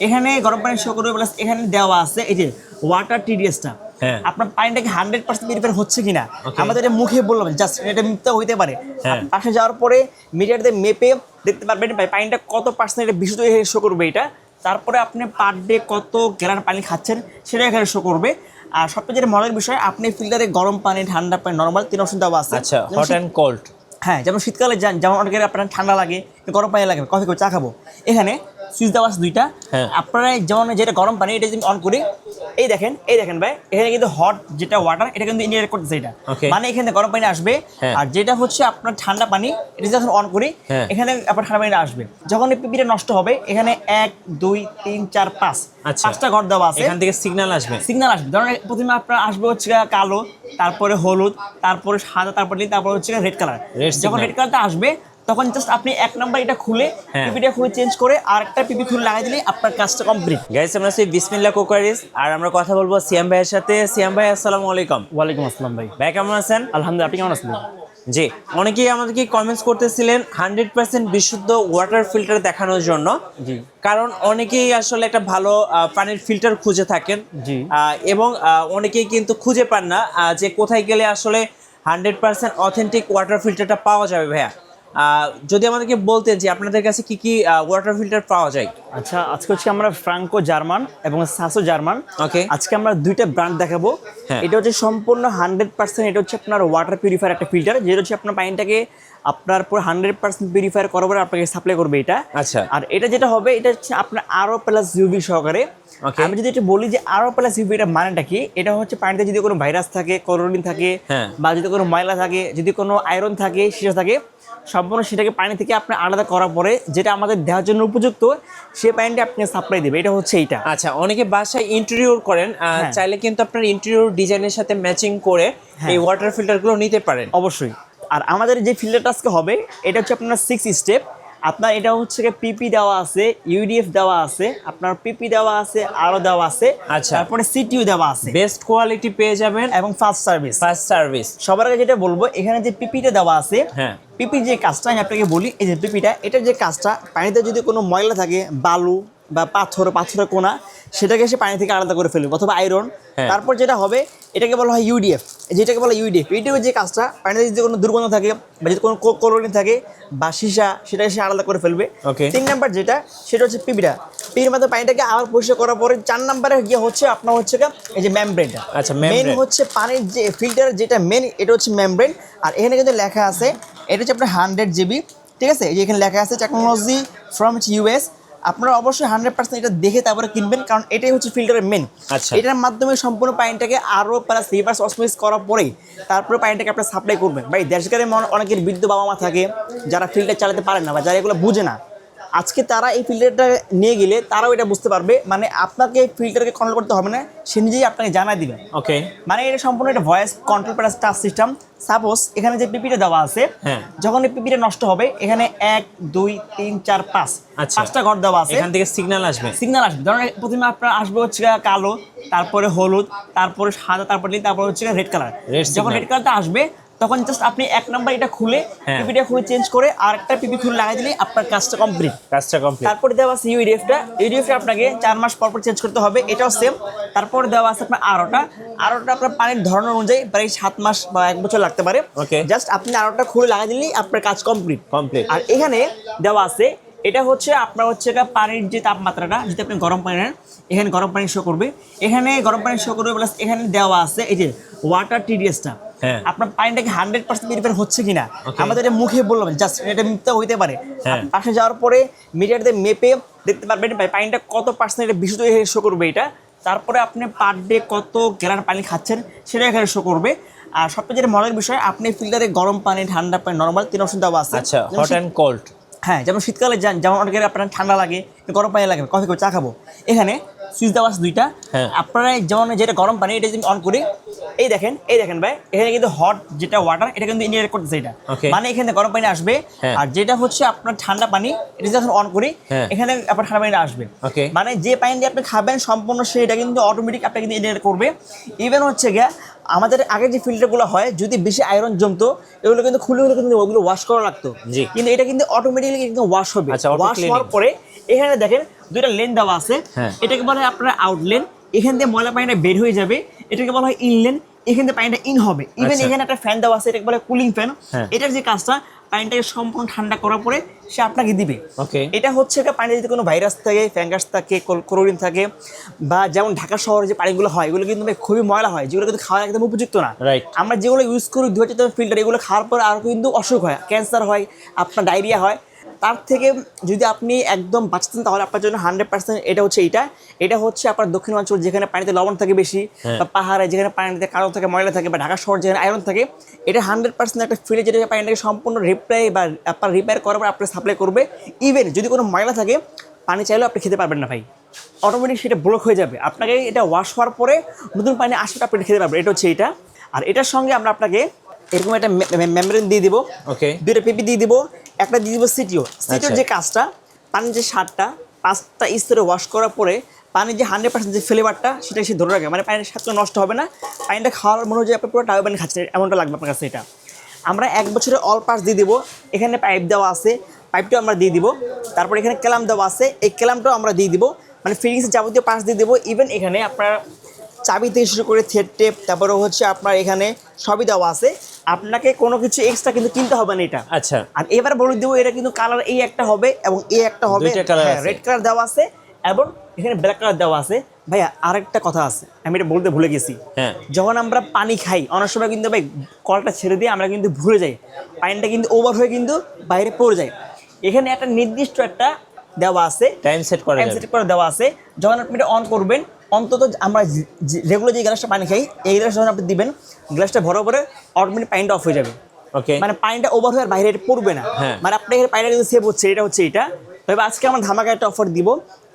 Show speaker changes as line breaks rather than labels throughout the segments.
এখানে গরম পানি শো করবে প্লাস এখানে দেওয়া আছে এই যে ওয়াটার টিডিএসটা।
হ্যাঁ।
আপনার পানিটাকে 100% পিউরিফাই হচ্ছে কিনা আমাদের এটা মুখে বললাম, জাস্ট এটা মিথ্যা হইতে পারে। আপনি পাশে যাওয়ার পরে মিটার দিয়ে মেপে দেখতে পারবেন পানিটা কত পার্সেন্ট এটা বিশুদ্ধ শো করবে এটা। তারপরে আপনি পার ডে কত গ্যালন পানি খাচ্ছেন সেটা এখানে শো করবে। আর সবচেয়ে যেটা মজার বিষয়, আপনি ফিল্টারে গরম পানি, ঠান্ডা পানি, নরমাল 3 অপশন দেওয়া আছে।
আচ্ছা, হট এন্ড কোল্ড।
হ্যাঁ, যেমন শীতকালে যান, যেমন অনেকের আপনার ঠান্ডা লাগে, গরম পানি লাগে, কফি করে চা খাবো, এখানে সুইচ দেওয়া আছে দুইটা। আপনারা যেমন যেটা গরম পানি এটা যদি অন করি, এই দেখেন ভাই, এখানে কিন্তু হট যেটা ওয়াটার এটা কিন্তু ইন্ডিকেট করতেছে এটা, মানে এখানে গরম পানি আসবে। আর যেটা হচ্ছে আপনার ঠান্ডা পানি এটা যখন অন করি এখানে আপনার ঠান্ডা পানিটা আসবে। যখন এই পিপিটা নষ্ট হবে এখানে 1 2 3 4 5 5টা ঘর দেওয়া আছে,
এখান থেকে সিগন্যাল আসবে।
ধরুন প্রথমে আপনার আসবে হচ্ছে কালো, তারপরে হলুদ, তারপরে সাদা, তারপরে নীল, তারপরে হচ্ছে রেড কালার। যখন রেড কালারটা আসবে তখন জাস্ট আপনি 1 নাম্বার এটা খুলে পিপিটা খুলে চেঞ্জ করে আরেকটা পিপি খুলে লাগাই দিলে আপনার কাজটা কমপ্লিট।
গাইস, আমরা আছি বিসমিল্লাহ কুকারিজ আর আমরা কথা বলবো সিয়াম ভাইয়ের সাথে। সিয়াম ভাই, আসসালামু আলাইকুম।
ওয়ালাইকুম আসসালাম ভাই।
ভাই কেমন আছেন?
আলহামদুলিল্লাহ, আপনি কেমন আছেন?
জি, অনেকেই আমাদেরকে কমেন্টস করতেছিলেন 100% বিশুদ্ধ ওয়াটার ফিল্টার দেখানোর জন্য।
জি,
কারণ অনেকেই আসলে একটা ভালো পানির ফিল্টার খুঁজে থাকেন।
জি।
এবং অনেকেই কিন্তু খুঁজে পান না যে কোথায় গেলে আসলে 100% অথেন্টিক ওয়াটার ফিল্টারটা পাওয়া যাবে। ভাইয়া, যদি আমাদেরকে বলতেন যে আপনাদের কাছে কি কি ওয়াটার ফিল্টার পাওয়া যায়।
আচ্ছা, আজকে হচ্ছে আমরা ফ্রাঙ্কো জার্মান এবং সাসো জার্মান,
ওকে,
আজকে আমরা দুইটা ব্র্যান্ড দেখাবো। এটা হচ্ছে সম্পূর্ণ 100%, এটা হচ্ছে আপনার ওয়াটার পিউরিফায়ার একটা ফিল্টার, যেটা হচ্ছে আপনার পানিটাকে আপনার পুরো 100% পিউরিফায়ার করার পরে আপনাকে সাপ্লাই করবে এটা।
আচ্ছা,
আর এটা যেটা হবে এটা হচ্ছে আপনার আরও প্লাস ইউভি সহকারে। আমি যদি এটা বলি যে আরও প্লাস ইউভি এটা মানেটা কি, এটা হচ্ছে পানিতে যদি কোনো ভাইরাস থাকে, ক্লোরিন থাকে, বা যদি কোনো ময়লা থাকে, যদি কোনো আয়রন থাকে, সীসা থাকে, সম্পূর্ণ সেটাকে পানি থেকে আপনি আলাদা করার পরে যেটা আমাদের দেওয়ার জন্য উপযুক্ত সেই পানিটা আপনি সাপ্লাই দেবে। এটা হচ্ছে এইটা।
আচ্ছা, অনেকে বাসায় ইন্টেরিয়র করেন, চাইলে কিন্তু আপনার ইন্টেরিয়র ডিজাইনের সাথে ম্যাচিং করে এই ওয়াটার ফিল্টারগুলো নিতে পারেন।
অবশ্যই। আর আমাদের যে ফিল্টারটা আজকে হবে এটা হচ্ছে আপনার 6 স্টেপ। আপনার এটা হচ্ছে পিপি দেওয়া আছে, ইউডিএফ দেওয়া আছে, আপনার পিপি দেওয়া আছে, আরও দেওয়া আছে,
আচ্ছা,
তারপরে সিটিউ দেওয়া আছে,
বেস্ট কোয়ালিটি পেয়ে যাবেন
এবং ফাস্ট সার্ভিস। সবার আগে যেটা বলবো, এখানে যে পিপিটা দেওয়া আছে, পিপি যে কাজটা আমি আপনাকে বলি, এই যে পিপিটা, এটার যে কাজটা, পানিতে যদি কোনো ময়লা থাকে, বালু বা পাথরের কোনা, সেটাকে সে পানি থেকে আলাদা করে ফেলবে, অথবা আয়রন। তারপর যেটা হবে এটাকে বলা হয় ইউডিএফ, যেটাকে বলা ইউডিএফ যে কাজটা, পানিতে যদি কোনো দুর্গন্ধ থাকে বা যদি কোনো ক্লোরিন থাকে বা সীসা, সেটাকে সে আলাদা করে ফেলবে। 3 নাম্বার যেটা, সেটা হচ্ছে পিপিটা। পিপির মধ্যে পানিটাকে আবার পরিষ্কার করার পরে 4 নাম্বারে গিয়ে হচ্ছে আপনার হচ্ছে এই যে মেমব্রেনটা।
আচ্ছা,
মেন হচ্ছে পানির যে ফিল্টার যেটা মেন, এটা হচ্ছে মেমব্রেন। আর এখানে কিন্তু লেখা আছে এটা হচ্ছে আপনার 100 GB, ঠিক আছে? এই যে এখানে লেখা আছে টেকনোলজি ফ্রম ইউএস। আপনারা অবশ্যই 100% এটা দেখে তারপরে কিনবেন, কারণ এটাই হচ্ছে ফিল্টারের মেন। এটার মাধ্যমে সম্পূর্ণ পানিটাকে আরও প্লাস রিভার্স অসমোসিস করার পরেই তারপরে পানিটাকে আপনারা সাপ্লাই করবেন। ভাই, দেশকারে অনেকের বৃদ্ধ বাবা মা থাকে যারা ফিল্টার চালাতে পারেন না বা যারা এগুলো বুঝে না, আজকে তারা এই ফিল্টারটা নিয়ে গেলে তারাও এটা বুঝতে পারবে, মানে আপনাকে ফিল্টারকে কন্ট্রোল করতে হবে না, সে নিজেই আপনাকে জানাই দিবে। ওকে, মানে এটা সম্পূর্ণ একটা voice control plus touch system. Suppose এখানে যে পিপিটা দেওয়া আছে, যখন এই পিপিটা নষ্ট হবে এখানে 1 2 3 4 5 5টা ঘর দেওয়া আছে,
এখান থেকে সিগন্যাল আসবে।
ধরুন প্রথমে আপনার আসবে হচ্ছে কালো, তারপরে হলুদ, তারপরে সাদা, তারপরে নীল, তারপরে হচ্ছে রেড কালার। যখন রেড কালারটা আসবে তখন জাস্ট আপনি 1 নাম্বার এটা খুলে পিপিটা খুলে চেঞ্জ করে আরেকটা পিপি খুলে লাগাই দিলে আপনার কাজটা কমপ্লিট। তারপরে দেওয়া আছে ইউডিএফটা আপনাকে 4 মাস পর চেঞ্জ করতে হবে, এটাও সেম। তারপরে দেওয়া আছে আপনার আরোটা আপনার পানির ধরন অনুযায়ী প্রায় 7 মাস বা 1 বছর লাগতে পারে। জাস্ট আপনি আরোটা খুলে লাগাই দিলেই আপনার কাজ কমপ্লিট। আর এখানে দেওয়া আছে এটা হচ্ছে আপনার হচ্ছে পানির যে তাপমাত্রাটা, যদি আপনি গরম পানি নেন এখানে গরম পানি শো করবে, এখানে গরম পানি শো করবে, প্লাস এখানে দেওয়া আছে এই যে ওয়াটার টিডিএসটা। আপনার পানিটাকে 100% পিউরিফাই হচ্ছে কিনা আমাদের এটা মুখে বললাম, জাস্ট এটা মিথ্যা হইতে পারে। পাশে যাওয়ার পরে মিটার দিয়ে মেপে দেখতে পারবেন পানিটা কত পার্সেন্ট এটা বিশুদ্ধ শো করবে এটা। তারপরে আপনি পার ডে কত গ্যালন পানি খাচ্ছেন সেটা এখানে শো করবে। আর সবচেয়ে যেটা মজার বিষয়, আপনি ফিল্টারে গরম পানি, ঠান্ডা পানি, নরমাল 3 অপশন দেওয়া আছে।
আচ্ছা, হট এন্ড কোল্ড।
হ্যাঁ, যেমন শীতকালে যান, যেমন অনেকের আপনার ঠান্ডা লাগে, গরম পানি লাগে, কফি করে চা খাবো, এখানে সুইচ দেওয়া আছে দুইটা। আপনারা যেমন যেটা গরম পানি এটা যদি অন করি, এই দেখেন ভাই, এখানে কিন্তু হট যেটা ওয়াটার এটা কিন্তু ইন্ডিকেট করতেছে এটা, মানে এখানে গরম পানি আসবে। আর যেটা হচ্ছে আপনার ঠান্ডা পানি এটা যখন অন করি এখানে আপনার ঠান্ডা পানিটা আসবে। মানে যে পানি দিয়ে আপনি খাবেন সম্পূর্ণ সেটা কিন্তু অটোমেটিক আপনাকে কিন্তু ইন্ডিকেট করবে। ইভেন হচ্ছে গিয়া আমাদের আগে যে ফিল্টারগুলো হয় যদি বেশি আয়রন জমতো এগুলো কিন্তু খুলে কিন্তু ওগুলো ওয়াশ করা লাগতো, কিন্তু এটা কিন্তু অটোমেটিক্যালি কিন্তু ওয়াশ হবে। ওয়াশ হওয়ার পরে এখানে দেখেন দুইটা লেন দেওয়া আছে, এটাকে বলা হয় আপনার আউটলেন, এখান দিয়ে ময়লা পানিটা বের হয়ে যাবে, এটাকে বলা হয় ইনলেন, এখান থেকে পানিটা ইন হবে। ইভেন এখানে একটা ফ্যান দেওয়া আছে, এটাকে বলে কুলিং ফ্যান। এটার যে কাজটা পানিটাকে সম্পূর্ণ ঠান্ডা করার পরে সে আপনাকে দিবে। এটা হচ্ছে পানি যদি কোনো ভাইরাস থাকে, ফ্যাঙ্গাস থাকে, ক্লোরিন থাকে, বা যেমন ঢাকা শহরে যে পানিগুলো হয় এগুলো কিন্তু খুবই ময়লা হয়, যেগুলো কিন্তু খাওয়ার একদম উপযুক্ত না। আমরা যেগুলো ইউজ করি 2000 ফিল্টার, এগুলো খাওয়ার পর আর কিন্তু অসুখ হয়, ক্যান্সার হয়, আপনার ডায়রিয়া হয়। তার থেকে যদি আপনি একদম বাঁচতেন তাহলে আপনার জন্য 100% এটা হচ্ছে এটা হচ্ছে আপনার দক্ষিণাঞ্চল যেখানে পানিতে লবণ থাকে বেশি, বা পাহাড়ে যেখানে পানিতে কালো থাকে, ময়লা থাকে, বা ঢাকা শহর যেখানে আয়রন থাকে, এটা 100% একটা ফিল্টার যেটা পানিটাকে সম্পূর্ণ রিপেয়ার করার পর আপনার সাপ্লাই করবে। ইভেন যদি কোনো ময়লা থাকে পানি চাইলেও আপনি খেতে পারবেন না ভাই, অটোমেটিক সেটা ব্লক হয়ে যাবে। আপনাকে এটা ওয়াশ হওয়ার পরে নতুন পানি আসলে আপনি খেতে পারবেন। এটা হচ্ছে এটা। আর এটার সঙ্গে আমরা আপনাকে এরকম একটা মেমব্রেন দিয়ে দিব, দুইটা পেপি দিয়ে দিব, একটা দিয়ে দিব সিটিও। সিটিওর যে কাজটা, পানির যে স্বাদটা 5টা স্তরে ওয়াশ করার পরে পানির যে 100% যে ফ্লেভারটা সেটা সে ধরে রাখে, মানে পানির স্বাদটা নষ্ট হবে না, পানিটা খাওয়ার মনে হয় যে আপনি পুরো টাইম পানি খাচ্ছেন এমনটা লাগবে আপনার কাছে। এটা আমরা 1 বছরের অল পাস দিয়ে দিব, এখানে পাইপ দেওয়া আছে, পাইপটাও আমরা দিয়ে দিব, তারপর এখানে ক্যালাম দেওয়া আছে, এই ক্যালামটাও আমরা দিয়ে দিব, মানে ফিটিংসের যাবতীয় পাস দিয়ে দেবো। ইভেন এখানে আপনার চাবি থেকে শুরু করে থ্রেড টেপ, তারপরে হচ্ছে আপনার এখানে সবই দেওয়া আছে, আপনাকে কোনো কিছু এক্সট্রা কিন্তু কিনতে হবে না এটা।
আচ্ছা,
আর এবার বলে দেবো এটা কিন্তু কালার এই একটা হবে এবং এই একটা হবে, রেড কালার দেওয়া আছে এবং এখানে ব্ল্যাক কালার দেওয়া আছে। ভাইয়া আরেকটা কথা আছে, আমি এটা বলতে ভুলে গেছি, যখন আমরা পানি খাই অনেক সময় কিন্তু ভাই কলটা ছেড়ে দিয়ে আমরা কিন্তু ভুলে যাই, পানিটা কিন্তু ওভার হয়ে কিন্তু বাইরে পড়ে যায়। এখানে একটা নির্দিষ্ট একটা দেওয়া আছে, টাইম সেট করে দেওয়া আছে, যখন আপনি এটা অন করবেন, অন্তত আমরা রেগুলার যে গ্লাসটা পানি খাই এই গ্লাস যখন আপনি দিবেন, গ্লাসটা ভরা পরে অটোমেটিক পানিটা অফ হয়ে যাবে। মানে পানিটা ওভার হয়ে বাইরে পড়বে না, মানে আপনার এখানে পানিটা কিন্তু সেভ হচ্ছে। এটা হচ্ছে এটা। তবে আজকে আমরা ধামাকা একটা অফার দিব,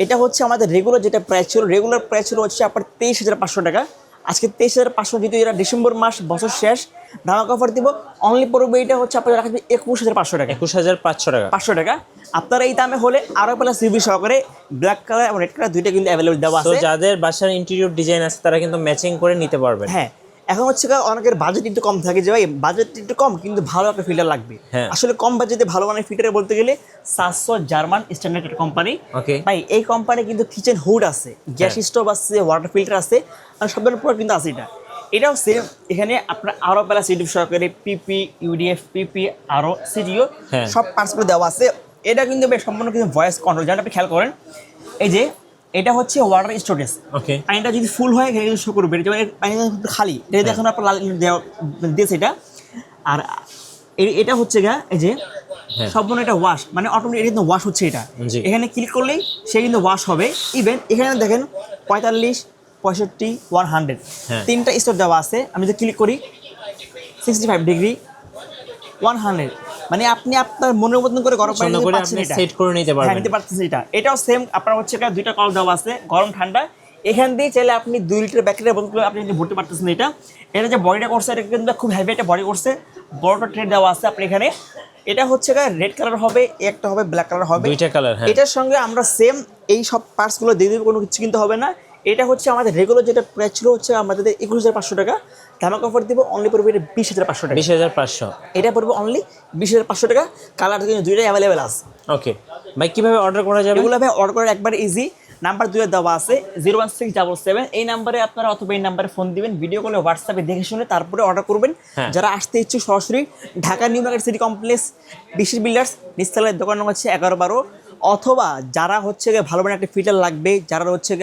এটা হচ্ছে আমাদের রেগুলার যেটা প্রাইস ছিল, রেগুলার প্রাইস ছিল হচ্ছে আপনার 23,500 টাকা। আজকে 23,500, যেহেতু এটা ডিসেম্বর মাস, বছর শেষ, ধামাকা অফার দিব, অনলি পড়বে এটা হচ্ছে আপনার রাখবে 21,500 টাকা।
21,500
টাকা। আপনারা এই দামে হলে আরো প্লাস সিভি সহকারে ব্ল্যাক কালার এবং রেড কালার দুইটা কিন্তু অ্যাভেলেবল দেওয়া আছে।
তো যাদের বাসার ইন্টেরিয়র ডিজাইন আছে তারা কিন্তু ম্যাচিং করে নিতে পারবেন।
হ্যাঁ, এখন হচ্ছে অনেকের বাজেট একটু কম থাকে, যে ভাই বাজেট একটু কম কিন্তু ভালো একটা ফিল্টার লাগবে। আসলে কম বাজেটে ভালো মানের ফিল্টার বলতে গেলে সাসো জার্মান স্ট্যান্ডার্ড একটা কোম্পানি। ভাই এই কোম্পানি কিন্তু কিচেন হুড আছে, গ্যাস স্টোভ আছে, ওয়াটার ফিল্টার আছে, মানে সব ধরনের প্রোডাক্ট কিন্তু আছে। এটাও সেম, এখানে আপনার আরো প্লাস ইউডিএফ সহকারে পিপি, ইউডিএফ, পিপি, আরো সিডিও সব পার্টসগুলো দেওয়া আছে। এটা কিন্তু বেশ সম্পূর্ণ কিন্তু ভয়েস কন্ট্রোল, যেটা আপনি খেয়াল করেন। এই যে এটা হচ্ছে ওয়াটার স্টোরেজ, পানিটা যদি ফুল হয় এখানে কিন্তু শো করবে, পানিটা খালি, এটা এখন আপনার লাল দিয়েছে এটা। আর এটা হচ্ছে এই যে সম্পূর্ণ এটা ওয়াশ, মানে অটোমেটিক কিন্তু ওয়াশ হচ্ছে। এটা এখানে ক্লিক করলেই সে কিন্তু ওয়াশ হবে। ইভেন এখানে দেখেন 45, 65, 100 তিনটা স্টোর দেওয়া আছে। আমি যদি ক্লিক করি 65 ডিগ্রি, 100, মানে আপনি আপনার মনের মতন করে গরম পানি
সেট করে নিতে পারবেন।
নিতে পারতেছেন। এটাও সেম, আপনার হচ্ছে দুইটা কল দেওয়া আছে, গরম ঠান্ডা। এখান দিয়ে চাইলে আপনি 2 লিটার ব্যাটারি বোতল আপনি ভরতে পারতেছেন। এটা যে বডিটা করছে এটা কিন্তু খুব হেভি একটা বডি করছে, বড়টা ট্রে দেওয়া আছে আপনি এখানে। এটা হচ্ছে রেড কালার হবে, একটা হবে ব্ল্যাক কালার হবে,
দুইটা কালার।
এটার সঙ্গে আমরা সেম এই সব পার্টসগুলো দিয়ে দেবো, কোনো কিছু কিনতে হবে না। এটা হচ্ছে আমাদের রেগুলার যেটা প্রাইস ছিল হচ্ছে আমাদের 21,500 টাকা, ধামাকা অফার দিব অনলি পড়বে এটা 20,500 টাকা।
20,500
এটা পড়বে অনলি 20,500 টাকা। কালার কিন্তু দুইটাই অ্যাভেলেবেল আছে।
ওকে ভাই, কিভাবে অর্ডার করা যাবে?
এগুলো ভাই অর্ডার করার একবার ইজি, নাম্বার 2 দেওয়া আছে 01677, এই নাম্বারে আপনারা অথবা এই নাম্বারে ফোন দিবেন, ভিডিও কলে হোয়াটসঅ্যাপে দেখে শুনে তারপরে অর্ডার করবেন। যারা আসতে ইচ্ছুক সরাসরি Dhaka new market city complex, বিশেষ বিল্ডার্স নিচতলায় দোকান নম্বর হচ্ছে 11-12, অথবা যারা হচ্ছে ভালো মানে একটা ফিল্টার লাগবে, যারা হচ্ছে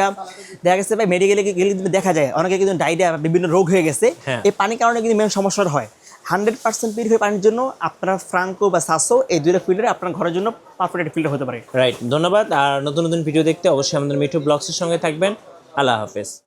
দেখা গেছে ভাই মেডিকেলে গেলে কিন্তু দেখা যায় অনেকে কিন্তু ডায়রিয়া বিভিন্ন রোগ হয়ে গেছে, এই পানির কারণে কিন্তু মেন সমস্যাটা হয়। 100% পিউরিফাই পানির জন্য আপনার ফ্রাঙ্কো বা সাসো এই দুইটা ফিল্টার আপনার ঘরের জন্য পারফেক্ট একটা ফিল্টার হতে পারে।
রাইট, ধন্যবাদ। আর নতুন নতুন ভিডিও দেখতে অবশ্যই আমাদের মিঠু ব্লগসের সঙ্গে থাকবেন। আল্লাহ হাফেজ।